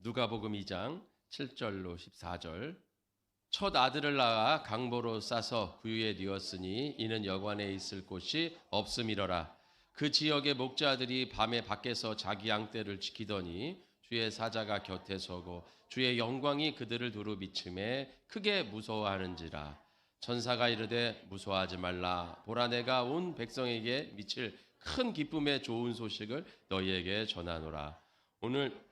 누가복음 2장 7절로 14절. 첫 아들을 낳아 강보로 싸서 구유에 뉘었으니 이는 여관에 있을 곳이 없음이러라. 그 지역의 목자들이 밤에 밖에서 자기 양떼를 지키더니 주의 사자가 곁에 서고 주의 영광이 그들을 두루 비침에 크게 무서워하는지라. 천사가 이르되 무서워하지 말라. 보라, 내가 온 백성에게 미칠 큰 기쁨의 좋은 소식을 너희에게 전하노라. 오늘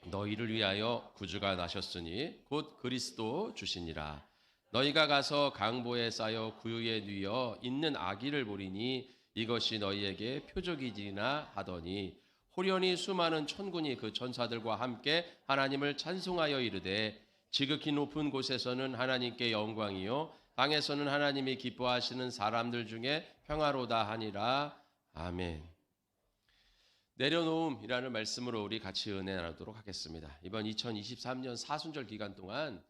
너희를 위하여 구주가 나셨으니 곧 그리스도 주시니라. 너희가 가서 강보에 쌓여 구유에 뉘어 있는 아기를 보리니 이것이 너희에게 표적이지나 하더니 호련히 수많은 천군이 그 천사들과 함께 하나님을 찬송하여 이르되 지극히 높은 곳에서는 하나님께 영광이요 땅에서는 하나님이 기뻐하시는 사람들 중에 평화로다 하니라. 아멘. 내려놓음이라는 말씀으로 우리 같이 은혜 나누도록 하겠습니다. 이번 2023년 사순절 기간 동안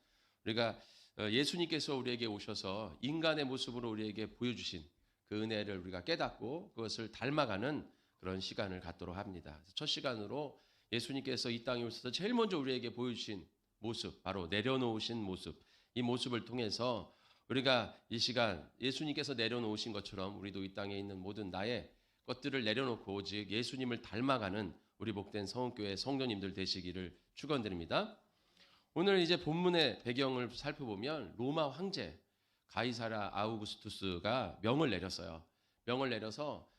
우리가 예수님께서 우리에게 오셔서 인간의 모습으로 우리에게 보여주신 그 은혜를 우리가 깨닫고 그것을 닮아가는 그런 시간을 갖도록 합니다. 첫 시간으로 예수님께서 이 땅에 오셔서 제일 먼저 우리에게 보여주신 모습, 바로 내려놓으신 모습, 이 모습을 통해서 우리가 이 시간 예수님께서 내려놓으신 것처럼 우리도 이 땅에 있는 모든 나의 것들을 내려놓고 오직 예수님을 닮아가는 우리 복된 성읍교회 성도님들 되시기를 축원드립니다. 오늘 이제 본문의 배경을 살펴보면 로마 황제 가이사랴 아우구스투스가 명을 내렸어요. 명을 내려서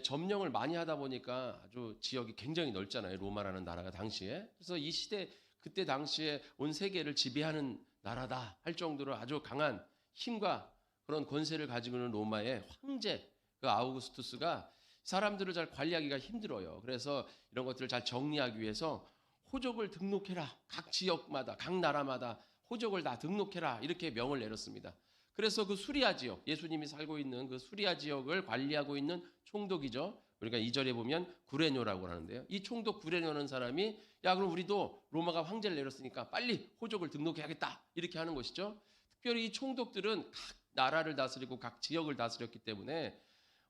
점령을 많이 하다 보니까 아주 지역이 굉장히 넓잖아요. 로마라는 나라가 당시에. 그래서 이 시대 그때 당시에 온 세계를 지배하는 나라다 할 정도로 아주 강한 힘과 그런 권세를 가지고 있는 로마의 황제 그 아우구스투스가 사람들을 잘 관리하기가 힘들어요. 그래서 이런 것들을 잘 정리하기 위해서 호족을 등록해라. 각 지역마다, 각 나라마다 호족을 다 등록해라. 이렇게 명을 내렸습니다. 그래서 그 수리아 지역, 예수님이 살고 있는 그 수리아 지역을 관리하고 있는 총독이죠. 우리가 2절에 보면 구레뇨라고 하는데요. 이 총독 구레뇨라는 사람이 야, 그럼 우리도 로마가 황제를 내렸으니까 빨리 호족을 등록해야겠다. 이렇게 하는 것이죠. 특별히 이 총독들은 각 나라를 다스리고 각 지역을 다스렸기 때문에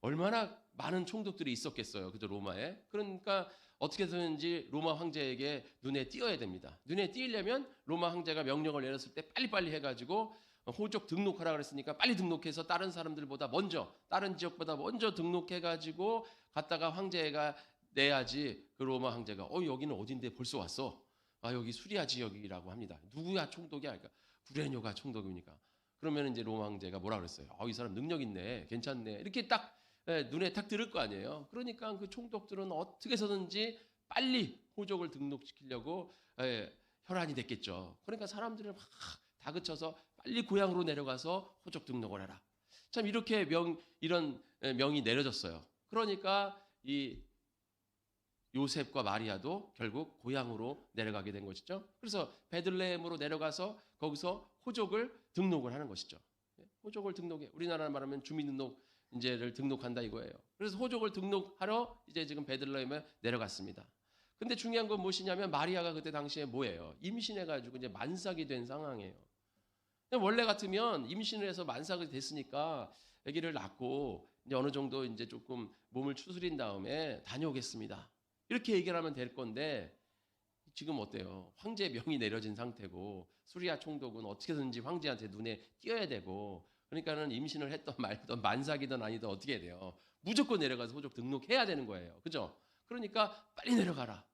얼마나 많은 총독들이 있었겠어요. 그죠, 로마에. 그러니까 어떻게 해서든지 로마 황제에게 눈에 띄어야 됩니다. 눈에 띄려면 로마 황제가 명령을 내렸을 때 빨리빨리 해가지고 호족 등록하라 그랬으니까 빨리 등록해서 다른 사람들보다 먼저, 다른 지역보다 먼저 등록해가지고 갔다가 황제가 내야지 그 로마 황제가 여기는 어딘데 벌써 왔어. 아, 여기 수리아 지역이라고 합니다. 누구야 총독이야? 그러니까 구레뇨가 총독이니까. 그러면 이제 로마 황제가 뭐라 그랬어요? 이 사람 능력 있네, 괜찮네. 이렇게 딱 눈에 탁 들을 거 아니에요. 그러니까 그 총독들은 어떻게 해서든지 빨리 호족을 등록시키려고 혈안이 됐겠죠. 그러니까 사람들을 막 다그쳐서 빨리 고향으로 내려가서 호족 등록을 해라. 참 이렇게 이런 명이 내려졌어요. 그러니까 이 요셉과 마리아도 결국 고향으로 내려가게 된 것이죠. 그래서 베들레헴으로 내려가서 거기서 호족을 등록을 하는 것이죠. 호족을 등록해. 우리나라 말하면 주민등록인재를 등록한다 이거예요. 그래서 호족을 등록하러 이제 지금 베들레헴에 내려갔습니다. 근데 중요한 건 무엇이냐면 마리아가 그때 당시에 뭐예요? 임신해가지고 이제 만삭이 된 상황이에요. 원래 같으면 임신을 해서 만삭이 됐으니까 아기를 낳고 이제 어느 정도 이제 조금 몸을 추스린 다음에 다녀오겠습니다. 이렇게 얘기를 하면 될 건데 지금 어때요? 황제 명이 내려진 상태고 수리아 총독은 어떻게든지 황제한테 눈에 띄어야 되고 그러니까는 임신을 했던 말던 만삭이든 아니든 어떻게 해야 돼요? 무조건 내려가서 호족 등록해야 되는 거예요. 그죠? 그러니까 빨리 내려가라.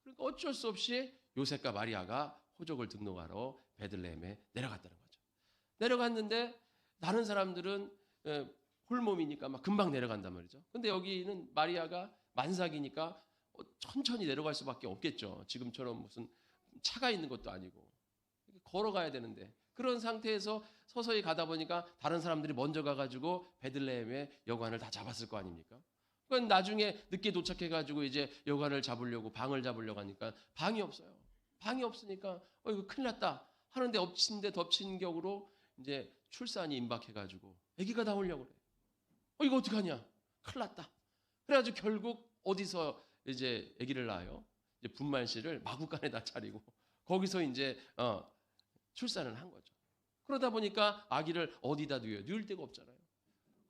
그러니까 어쩔 수 없이 요셉과 마리아가 호족을 등록하러 베들레헴에 내려갔다는 거죠. 내려갔는데 다른 사람들은 홀몸이니까 막 금방 내려간단 말이죠. 근데 여기는 마리아가 만삭이니까 천천히 내려갈 수밖에 없겠죠. 지금처럼 무슨 차가 있는 것도 아니고 걸어가야 되는데 그런 상태에서 서서히 가다 보니까 다른 사람들이 먼저 가가지고 베들레헴의 여관을 다 잡았을 거 아닙니까? 그러니까 나중에 늦게 도착해가지고 이제 여관을 잡으려고 방을 잡으려고 하니까 방이 없어요. 방이 없으니까 이거 큰일 났다 하는데 엎친 데 덮친 격으로 이제 출산이 임박해가지고 아기가 나오려고 그래. 이거 어떡하냐? 큰일 났다. 그래가지고 결국 어디서 이제 아기를 낳아요. 이제 분만실을 마구간에다 차리고 거기서 이제 출산을 한 거죠. 그러다 보니까 아기를 어디다 뉘어요? 뉘을 데가 없잖아요.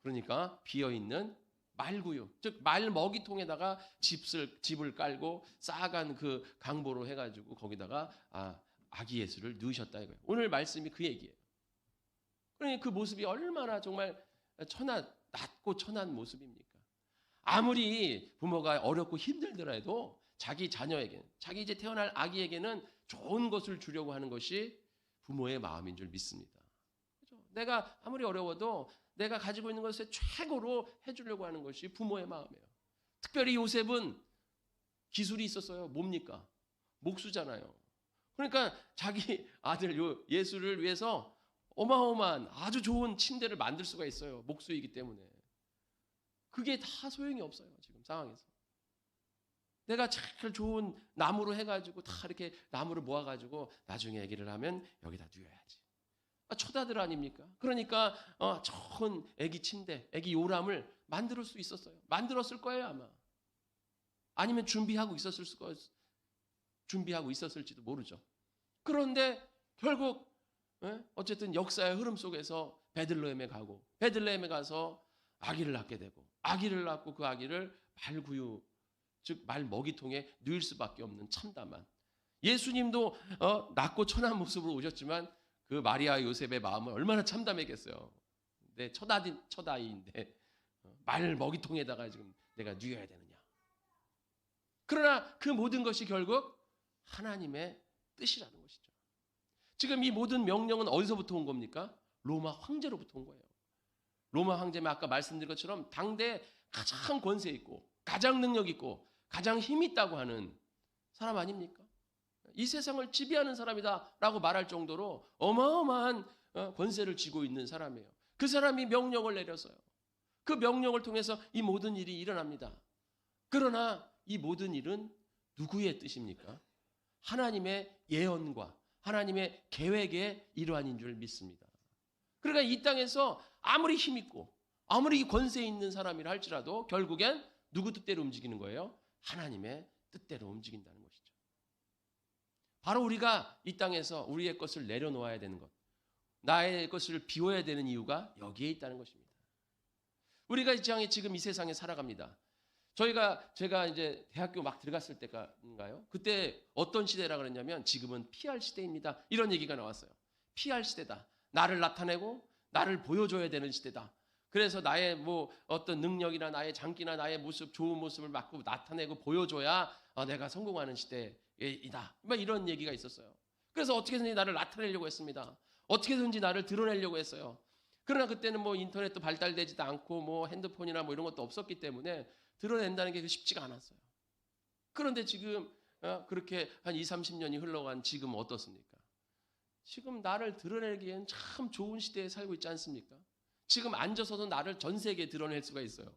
그러니까 비어 있는 말구유, 즉 말 먹이통에다가 집을 깔고 쌓아간 그 강보로 해가지고 거기다가 아기 예수를 넣으셨다 이거예요. 오늘 말씀이 그 얘기예요. 그러니 그 모습이 얼마나 정말 낮고 천한 모습입니까? 아무리 부모가 어렵고 힘들더라도 자기 자녀에게, 자기 이제 태어날 아기에게는 좋은 것을 주려고 하는 것이 부모의 마음인 줄 믿습니다. 그렇죠? 내가 아무리 어려워도 내가 가지고 있는 것을 최고로 해주려고 하는 것이 부모의 마음이에요. 특별히 요셉은 기술이 있었어요. 뭡니까? 목수잖아요. 그러니까 자기 아들 예수를 위해서 어마어마한 아주 좋은 침대를 만들 수가 있어요. 목수이기 때문에. 그게 다 소용이 없어요. 지금 상황에서. 내가 잘 좋은 나무로 해가지고 다 이렇게 나무를 모아가지고 나중에 아기를 하면 여기다 뉘어야지. 초다들 아닙니까? 그러니까 좋은 아기 침대, 아기 요람을 만들 수 있었어요. 만들었을 거예요 아마. 아니면 준비하고 있었을지도 모르죠. 그런데 결국 어쨌든 역사의 흐름 속에서 베들레헴에 가고, 베들레헴에 가서 아기를 낳게 되고, 아기를 낳고 그 아기를 말구유, 즉 말 먹이통에 넣을 수밖에 없는 참담한, 예수님도 낮고 천한 모습으로 오셨지만 그 마리아 요셉의 마음은 얼마나 참담했겠어요. 내 첫아이인데 말 먹이통에다가 지금 내가 뉘어야 되느냐. 그러나 그 모든 것이 결국 하나님의 뜻이라는 것이죠. 지금 이 모든 명령은 어디서부터 온 겁니까? 로마 황제로부터 온 거예요. 로마 황제면 아까 말씀드린 것처럼 당대 가장 권세 있고 가장 능력 있고 가장 힘 있다고 하는 사람 아닙니까? 이 세상을 지배하는 사람이다라고 말할 정도로 어마어마한 권세를 쥐고 있는 사람이에요. 그 사람이 명령을 내려서요. 그 명령을 통해서 이 모든 일이 일어납니다. 그러나 이 모든 일은 누구의 뜻입니까? 하나님의 예언과 하나님의 계획의 일환인 줄 믿습니다. 그러니까 이 땅에서 아무리 힘 있고 아무리 권세 있는 사람이라 할지라도 결국엔 누구 뜻대로 움직이는 거예요? 하나님의 뜻대로 움직인다는 것이죠. 바로 우리가 이 땅에서 우리의 것을 내려놓아야 되는 것, 나의 것을 비워야 되는 이유가 여기에 있다는 것입니다. 우리가 지금 이 세상에 살아갑니다. 제가 이제 대학교 막 들어갔을 때인가요? 그때 어떤 시대라 그랬냐면 지금은 PR 시대입니다. 이런 얘기가 나왔어요. PR 시대다. 나를 나타내고 나를 보여줘야 되는 시대다. 그래서 나의 어떤 능력이나 나의 장기나 나의 모습, 좋은 모습을 막 나타내고 보여줘야 내가 성공하는 시대이다. 이런 얘기가 있었어요. 그래서 어떻게든지 나를 나타내려고 했습니다. 어떻게든지 나를 드러내려고 했어요. 그러나 그때는 인터넷도 발달되지도 않고 핸드폰이나 이런 것도 없었기 때문에 드러낸다는 게 쉽지가 않았어요. 그런데 지금 그렇게 한 20, 30년이 흘러간 지금 어떻습니까? 지금 나를 드러내기엔 참 좋은 시대에 살고 있지 않습니까? 지금 앉아서도 나를 전 세계에 드러낼 수가 있어요.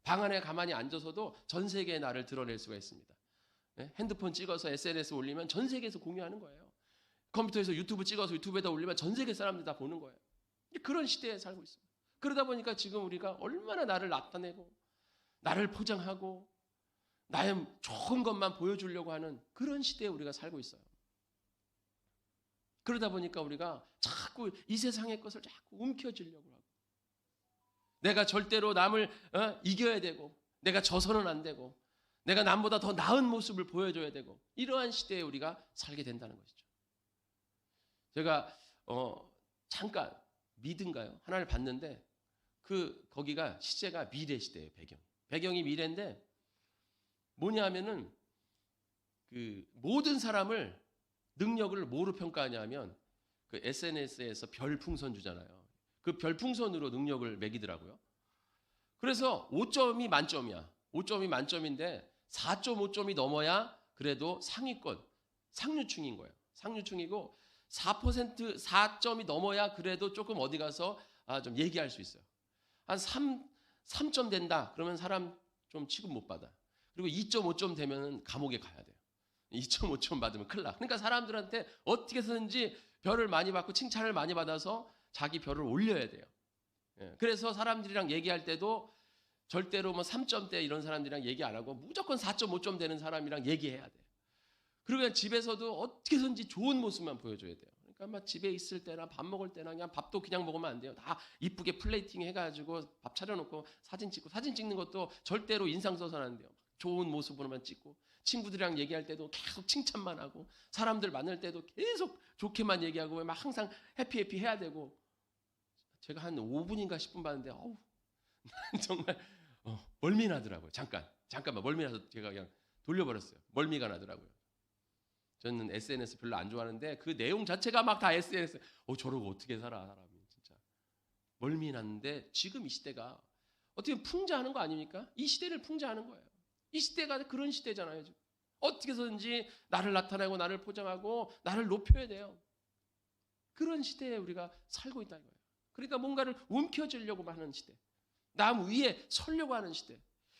방 안에 가만히 앉아서도 전 세계에 나를 드러낼 수가 있습니다. 핸드폰 찍어서 SNS 올리면 전 세계에서 공유하는 거예요. 컴퓨터에서 유튜브 찍어서 유튜브에다 올리면 전 세계 사람들이 다 보는 거예요. 그런 시대에 살고 있어요. 그러다 보니까 지금 우리가 얼마나 나를 나타내고 나를 포장하고 나의 좋은 것만 보여주려고 하는 그런 시대에 우리가 살고 있어요. 그러다 보니까 우리가 자꾸 이 세상의 것을 자꾸 움켜쥐려고 하고 내가 절대로 남을 이겨야 되고 내가 져서는 안 되고 내가 남보다 더 나은 모습을 보여줘야 되고 이러한 시대에 우리가 살게 된다는 것이죠. 제가 잠깐 미드인가요? 하나를 봤는데 거기가 시제가 미래 시대예요. 배경이 미래인데 뭐냐 하면은 그 모든 사람을 능력을 뭐로 평가하냐면 그 SNS에서 별풍선 주잖아요. 그 별풍선으로 능력을 매기더라고요. 그래서 5점이 만점이야. 5점이 만점인데 4.5점이 넘어야 그래도 상위권, 상류층인 거예요. 상류층이고 4점이 넘어야 그래도 조금 어디 가서 좀 얘기할 수 있어요. 한 3점 된다. 그러면 사람 좀 취급 못 받아. 그리고 2.5점 되면 감옥에 가야 돼요. 2.5점 받으면 큰일 나. 그러니까 사람들한테 어떻게 해서든지 별을 많이 받고 칭찬을 많이 받아서 자기 별을 올려야 돼요. 그래서 사람들이랑 얘기할 때도 절대로 3점대 이런 사람들이랑 얘기 안 하고 무조건 4.5점 되는 사람이랑 얘기해야 돼요. 그리고 집에서도 어떻게 해서든지 좋은 모습만 보여줘야 돼요. 그러니까 막 집에 있을 때나 밥 먹을 때나 그냥 밥도 그냥 먹으면 안 돼요. 다 이쁘게 플레이팅 해가지고 밥 차려놓고 사진 찍고, 사진 찍는 것도 절대로 인상 써서는 안 돼요. 좋은 모습으로만 찍고, 친구들이랑 얘기할 때도 계속 칭찬만 하고, 사람들 만날 때도 계속 좋게만 얘기하고, 막 항상 해피 해야 되고. 제가 한 5분인가 10분 봤는데 어우 정말 멀미 나더라고요. 잠깐만 멀미 나서 제가 그냥 돌려버렸어요. 멀미가 나더라고요. 저는 SNS 별로 안 좋아하는데 그 내용 자체가 막 다 SNS. 저러고 어떻게 살아 사람이 진짜. 멀미 났는데 지금 이 시대가 어떻게 보면 풍자하는 거 아닙니까? 이 시대를 풍자하는 거예요. 이 시대가 그런 시대잖아요. 지금. 어떻게 해서든지 나를 나타내고 나를 포장하고 나를 높여야 돼요. 그런 시대에 우리가 살고 있다는 거예요. 그러니까 뭔가를 움켜쥐려고 하는 시대. 남 위에 서려고 하는 시대.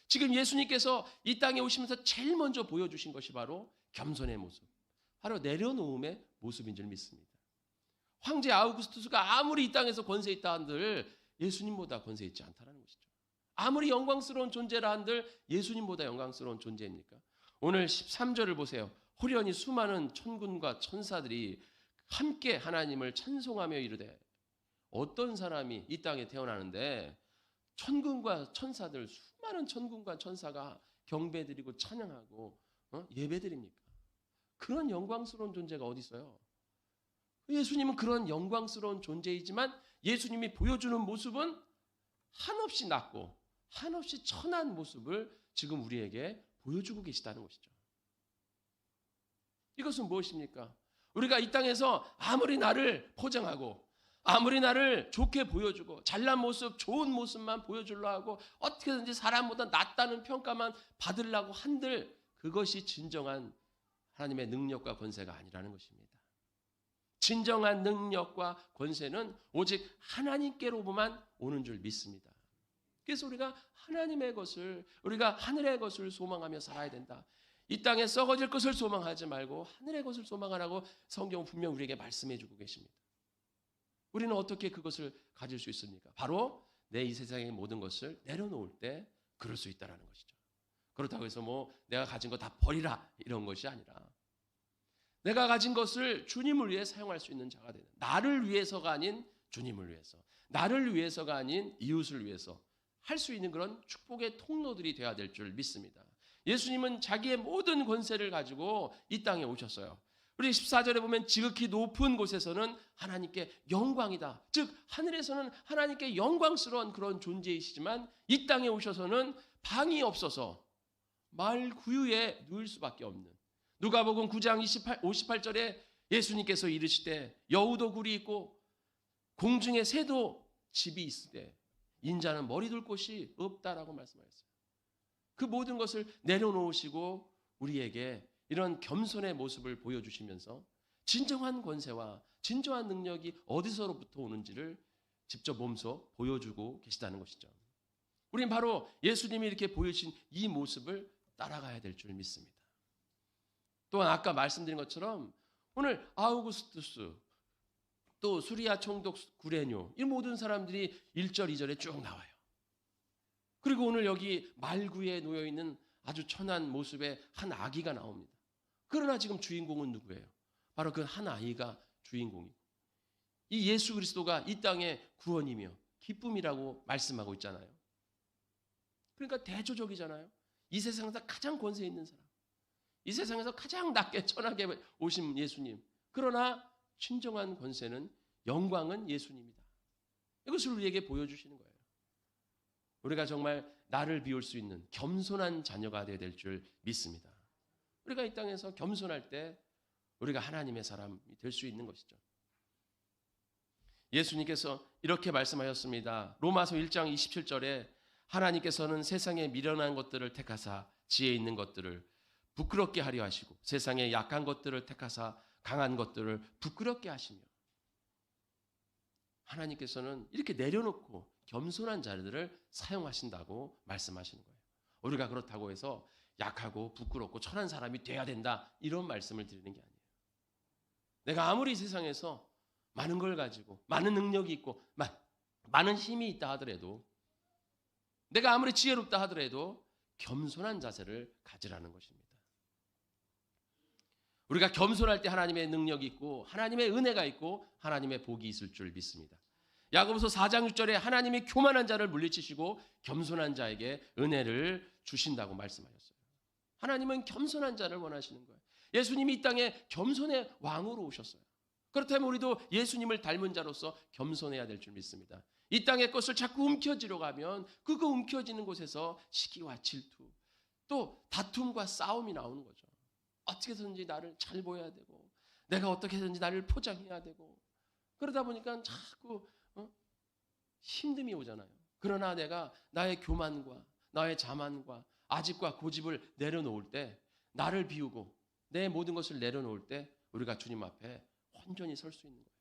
지금 예수님께서 이 땅에 오시면서 제일 먼저 보여주신 것이 바로 겸손의 모습. 바로 내려놓음의 모습인 줄 믿습니다. 황제 아우구스투스가 아무리 이 땅에서 권세 있다 한들 예수님보다 권세 있지 않다는 것이죠. 아무리 영광스러운 존재라 한들 예수님보다 영광스러운 존재입니까? 오늘 13절을 보세요. 호련히 수많은 천군과 천사들이 함께 하나님을 찬송하며 이르되. 어떤 사람이 이 땅에 태어나는데 천군과 천사들, 수많은 천군과 천사가 경배드리고 찬양하고 예배드립니까? 그런 영광스러운 존재가 어디 있어요? 예수님은 그런 영광스러운 존재이지만 예수님이 보여주는 모습은 한없이 낮고 한없이 천한 모습을 지금 우리에게 보여주고 계시다는 것이죠. 이것은 무엇입니까? 우리가 이 땅에서 아무리 나를 포장하고 아무리 나를 좋게 보여주고 잘난 모습, 좋은 모습만 보여주려 하고 어떻게든지 사람보다 낫다는 평가만 받으려고 한들 그것이 진정한 하나님의 능력과 권세가 아니라는 것입니다. 진정한 능력과 권세는 오직 하나님께로만 오는 줄 믿습니다. 그래서 우리가 하나님의 것을, 우리가 하늘의 것을 소망하며 살아야 된다. 이 땅에 썩어질 것을 소망하지 말고 하늘의 것을 소망하라고 성경은 분명 우리에게 말씀해 주고 계십니다. 우리는 어떻게 그것을 가질 수 있습니까? 바로 내 이 세상의 모든 것을 내려놓을 때 그럴 수 있다는 것이죠. 그렇다고 해서 내가 가진 거 다 버리라 이런 것이 아니라 내가 가진 것을 주님을 위해 사용할 수 있는 자가 되는, 나를 위해서가 아닌 주님을 위해서, 나를 위해서가 아닌 이웃을 위해서 할 수 있는 그런 축복의 통로들이 되어야 될 줄 믿습니다. 예수님은 자기의 모든 권세를 가지고 이 땅에 오셨어요. 우리 14절에 보면 지극히 높은 곳에서는 하나님께 영광이다. 즉 하늘에서는 하나님께 영광스러운 그런 존재이시지만 이 땅에 오셔서는 방이 없어서 말 구유에 누울 수밖에 없는, 누가복음 9장 58절에 예수님께서 이르시되 여우도 굴이 있고 공중에 새도 집이 있으되 인자는 머리 둘 곳이 없다라고 말씀하셨어요. 그 모든 것을 내려놓으시고 우리에게 이런 겸손의 모습을 보여주시면서 진정한 권세와 진정한 능력이 어디서부터 오는지를 직접 몸소 보여주고 계시다는 것이죠. 우리는 바로 예수님이 이렇게 보여주신 이 모습을 따라가야 될 줄 믿습니다. 또한 아까 말씀드린 것처럼 오늘 아우구스투스, 또 수리아 총독 구레뇨, 이 모든 사람들이 1절, 2절에 쭉 나와요. 그리고 오늘 여기 말구에 놓여있는 아주 천한 모습의 한 아기가 나옵니다. 그러나 지금 주인공은 누구예요? 바로 그 한 아이가 주인공이고 이 예수 그리스도가 이 땅의 구원이며 기쁨이라고 말씀하고 있잖아요. 그러니까 대조적이잖아요. 이 세상에서 가장 권세 있는 사람, 이 세상에서 가장 낮게 천하게 오신 예수님. 그러나 진정한 권세는, 영광은 예수님이다. 이것을 우리에게 보여주시는 거예요. 우리가 정말 나를 비울 수 있는 겸손한 자녀가 되어야 될 줄 믿습니다. 우리가 이 땅에서 겸손할 때 우리가 하나님의 사람이 될 수 있는 것이죠. 예수님께서 이렇게 말씀하셨습니다. 로마서 1장 27절에 하나님께서는 세상에 미련한 것들을 택하사 지혜 있는 것들을 부끄럽게 하려 하시고 세상에 약한 것들을 택하사 강한 것들을 부끄럽게 하시며, 하나님께서는 이렇게 내려놓고 겸손한 자들을 사용하신다고 말씀하시는 거예요. 우리가 그렇다고 해서 약하고 부끄럽고 천한 사람이 돼야 된다 이런 말씀을 드리는 게 아니에요. 내가 아무리 세상에서 많은 걸 가지고 많은 능력이 있고 많은 힘이 있다 하더라도, 내가 아무리 지혜롭다 하더라도 겸손한 자세를 가지라는 것입니다. 우리가 겸손할 때 하나님의 능력이 있고 하나님의 은혜가 있고 하나님의 복이 있을 줄 믿습니다. 야고보서 4장 6절에 하나님이 교만한 자를 물리치시고 겸손한 자에게 은혜를 주신다고 말씀하셨어요. 하나님은 겸손한 자를 원하시는 거예요. 예수님이 이 땅에 겸손의 왕으로 오셨어요. 그렇다면 우리도 예수님을 닮은 자로서 겸손해야 될 줄 믿습니다. 이 땅의 것을 자꾸 움켜쥐려고 하면 그거 움켜쥐는 곳에서 시기와 질투, 또 다툼과 싸움이 나오는 거죠. 어떻게든지 나를 잘 보여야 되고 내가 어떻게든지 나를 포장해야 되고 그러다 보니까 자꾸 힘듦이 오잖아요. 그러나 내가 나의 교만과 나의 자만과 아집과 고집을 내려놓을 때, 나를 비우고 내 모든 것을 내려놓을 때 우리가 주님 앞에 온전히 설 수 있는 거예요.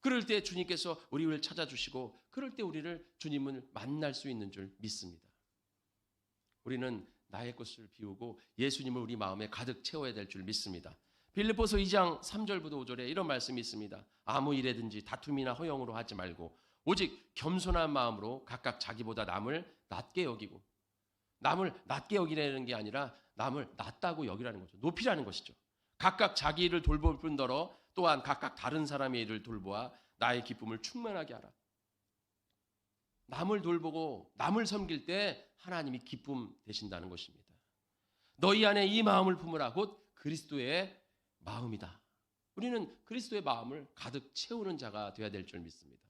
그럴 때 주님께서 우리를 찾아주시고 그럴 때 우리를 주님을 만날 수 있는 줄 믿습니다. 우리는 나의 것을 비우고 예수님을 우리 마음에 가득 채워야 될 줄 믿습니다. 빌립보서 2장 3절부터 5절에 이런 말씀이 있습니다. 아무 일에든지 다툼이나 허영으로 하지 말고 오직 겸손한 마음으로 각각 자기보다 남을 낮게 여기고, 남을 낮게 여기라는 게 아니라 남을 낮다고 여기라는 거죠. 높이라는 것이죠. 각각 자기 일을 돌볼 뿐더러 또한 각각 다른 사람의 일을 돌보아 나의 기쁨을 충만하게 하라. 남을 돌보고 남을 섬길 때 하나님이 기쁨 되신다는 것입니다. 너희 안에 이 마음을 품으라. 곧 그리스도의 마음이다. 우리는 그리스도의 마음을 가득 채우는 자가 되어야 될 줄 믿습니다.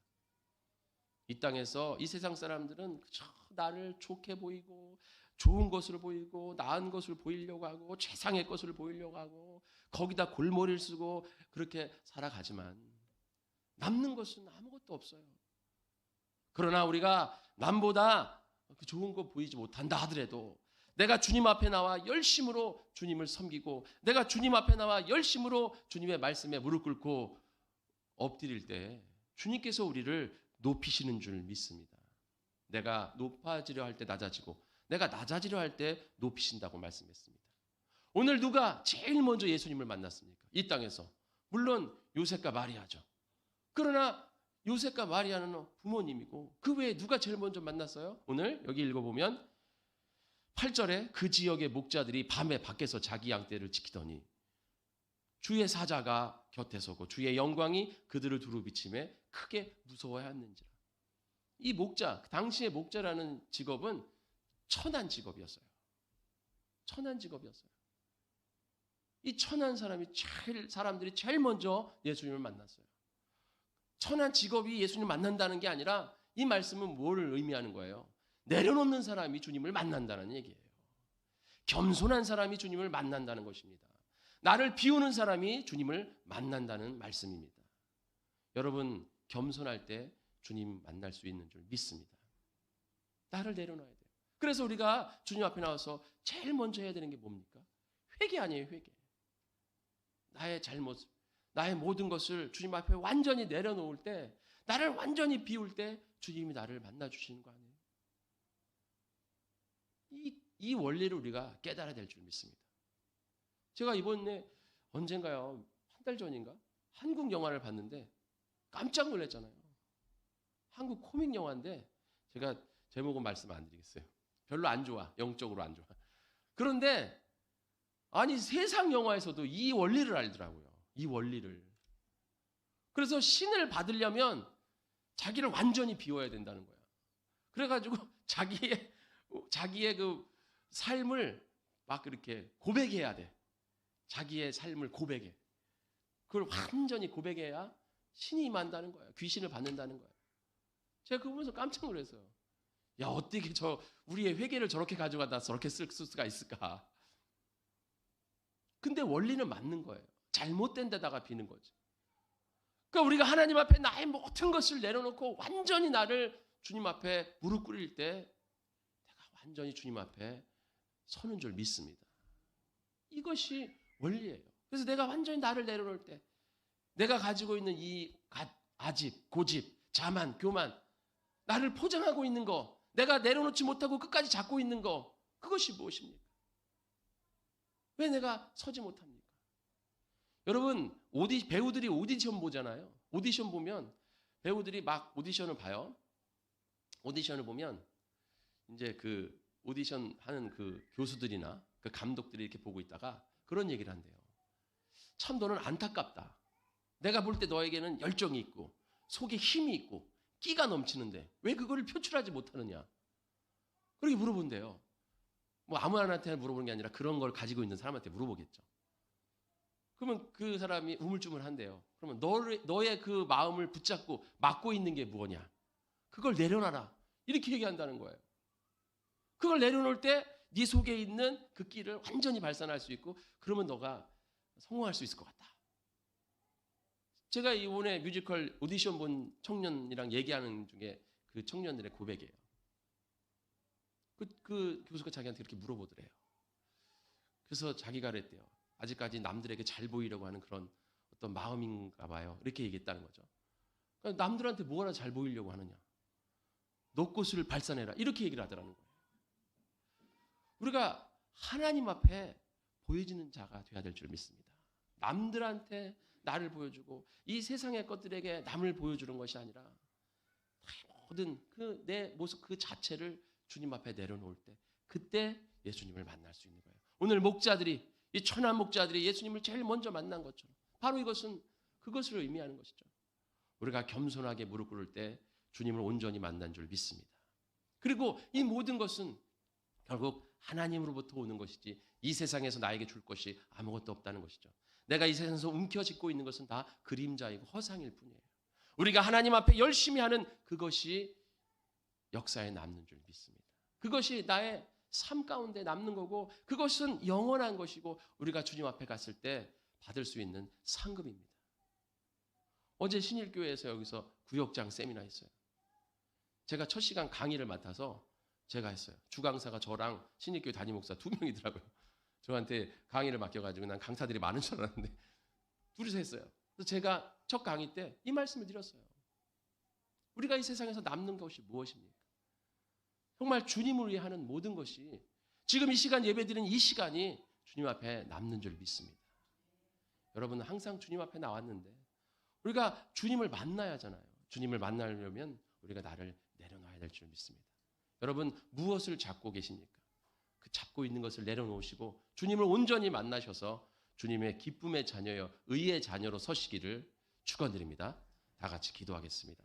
이 땅에서 이 세상 사람들은 그저 나를 좋게 보이고 좋은 것으로 보이고 나은 것을 보이려고 하고 최상의 것을 보이려고 하고 거기다 골머리를 쓰고 그렇게 살아가지만 남는 것은 아무것도 없어요. 그러나 우리가 남보다 좋은 거 보이지 못한다 하더라도 내가 주님 앞에 나와 열심으로 주님을 섬기고 내가 주님 앞에 나와 열심으로 주님의 말씀에 무릎 꿇고 엎드릴 때 주님께서 우리를 높이시는 줄 믿습니다. 내가 높아지려 할 때 낮아지고 내가 낮아지려 할 때 높이신다고 말씀했습니다. 오늘 누가 제일 먼저 예수님을 만났습니까? 이 땅에서. 물론 요셉과 마리아죠. 그러나 요셉과 마리아는 부모님이고 그 외에 누가 제일 먼저 만났어요? 오늘 여기 읽어보면 8절에 그 지역의 목자들이 밤에 밖에서 자기 양떼를 지키더니 주의 사자가 곁에 서고 주의 영광이 그들을 두루 비침에 크게 무서워하였는지라. 이 목자, 당시의 목자라는 직업은 천한 직업이었어요. 천한 직업이었어요. 이 천한 사람들이 제일 먼저 예수님을 만났어요. 천한 직업이 예수님을 만난다는 게 아니라 이 말씀은 뭐를 의미하는 거예요? 내려놓는 사람이 주님을 만난다는 얘기예요. 겸손한 사람이 주님을 만난다는 것입니다. 나를 비우는 사람이 주님을 만난다는 말씀입니다. 여러분, 겸손할 때 주님 만날 수 있는 줄 믿습니다. 나를 내려놔야 돼요. 그래서 우리가 주님 앞에 나와서 제일 먼저 해야 되는 게 뭡니까? 회개 아니에요, 회개. 나의 잘못, 나의 모든 것을 주님 앞에 완전히 내려놓을 때, 나를 완전히 비울 때 주님이 나를 만나 주시는 거 아니에요? 이 원리를 우리가 깨달아야 될 줄 믿습니다. 제가 이번에 언젠가요, 한 달 전인가 한국 영화를 봤는데 깜짝 놀랐잖아요. 한국 코믹 영화인데 제가 제목은 말씀 안 드리겠어요. 별로 안 좋아. 영적으로 안 좋아. 그런데 아니 세상 영화에서도 이 원리를 알더라고요. 이 원리를. 그래서 신을 받으려면 자기를 완전히 비워야 된다는 거야. 그래가지고 자기의 그 삶을 막 이렇게 고백해야 돼. 자기의 삶을 고백해. 그걸 완전히 고백해야 신이 임한다는 거예요. 귀신을 받는다는 거예요. 제가 그거 보면서 깜짝 놀랐어요. 야, 어떻게 우리의 회개를 저렇게 가져가다 저렇게 쓸 수가 있을까? 근데 원리는 맞는 거예요. 잘못된 데다가 비는 거지. 그러니까 우리가 하나님 앞에 나의 모든 것을 내려놓고 완전히 나를 주님 앞에 무릎 꿇일 때 내가 완전히 주님 앞에 서는 줄 믿습니다. 이것이 원리예요. 그래서 내가 완전히 나를 내려놓을 때 내가 가지고 있는 이 아집, 고집, 자만, 교만, 나를 포장하고 있는 거, 내가 내려놓지 못하고 끝까지 잡고 있는 거, 그것이 무엇입니까? 왜 내가 서지 못합니까? 여러분, 배우들이 오디션 보잖아요. 오디션 보면 배우들이 막 오디션을 봐요. 오디션을 보면 이제 그 오디션 하는 그 교수들이나 그 감독들이 이렇게 보고 있다가 그런 얘기를 한대요. 참 너는 안타깝다. 내가 볼 때 너에게는 열정이 있고 속에 힘이 있고 끼가 넘치는데 왜 그거를 표출하지 못하느냐. 그렇게 물어본대요. 뭐 아무한테 물어보는 게 아니라 그런 걸 가지고 있는 사람한테 물어보겠죠. 그러면 그 사람이 우물쭈물한대요. 그러면 너의 그 마음을 붙잡고 막고 있는 게 뭐냐? 그걸 내려놔라. 이렇게 얘기한다는 거예요. 그걸 내려놓을 때 네 속에 있는 그 끼를 완전히 발산할 수 있고 그러면 너가 성공할 수 있을 것 같다. 제가 이번에 뮤지컬 오디션 본 청년이랑 얘기하는 중에 그 청년들의 고백이에요. 그 교수가 자기한테 그렇게 물어보더래요. 그래서 자기가 그랬대요. 아직까지 남들에게 잘 보이려고 하는 그런 어떤 마음인가 봐요. 이렇게 얘기했다는 거죠. 그러니까 남들한테 뭐하러 잘 보이려고 하느냐. 너 꽃을 발산해라. 이렇게 얘기를 하더라는 거예요. 우리가 하나님 앞에 보여지는 자가 돼야 될 줄 믿습니다. 남들한테 나를 보여주고 이 세상의 것들에게 남을 보여주는 것이 아니라 모든 그 내 모습 그 자체를 주님 앞에 내려놓을 때 그때 예수님을 만날 수 있는 거예요. 오늘 목자들이 이 천한 목자들이 예수님을 제일 먼저 만난 것처럼 바로 이것은 그것을 의미하는 것이죠. 우리가 겸손하게 무릎 꿇을 때 주님을 온전히 만난 줄 믿습니다. 그리고 이 모든 것은 결국 하나님으로부터 오는 것이지 이 세상에서 나에게 줄 것이 아무것도 없다는 것이죠. 내가 이 세상에서 움켜쥐고 있는 것은 다 그림자이고 허상일 뿐이에요. 우리가 하나님 앞에 열심히 하는 그것이 역사에 남는 줄 믿습니다. 그것이 나의 삶 가운데 남는 거고 그것은 영원한 것이고 우리가 주님 앞에 갔을 때 받을 수 있는 상급입니다. 어제 신일교회에서 여기서 구역장 세미나 했어요. 제가 첫 시간 강의를 맡아서 제가 했어요. 주강사가 저랑 신일교회 담임목사 2명이더라고요. 저한테 강의를 맡겨가지고 난 강사들이 많은 줄 알았는데 둘이서 했어요. 그래서 제가 첫 강의 때 이 말씀을 드렸어요. 우리가 이 세상에서 남는 것이 무엇입니까? 정말 주님을 위해 하는 모든 것이 지금 이 시간 예배드리는 이 시간이 주님 앞에 남는 줄 믿습니다. 여러분은 항상 주님 앞에 나왔는데 우리가 주님을 만나야 하잖아요. 주님을 만나려면 우리가 나를 내려놔야 될 줄 믿습니다. 여러분 무엇을 잡고 계십니까? 그 잡고 있는 것을 내려놓으시고 주님을 온전히 만나셔서 주님의 기쁨의 자녀여 의의 자녀로 서시기를 축원드립니다. 다 같이 기도하겠습니다.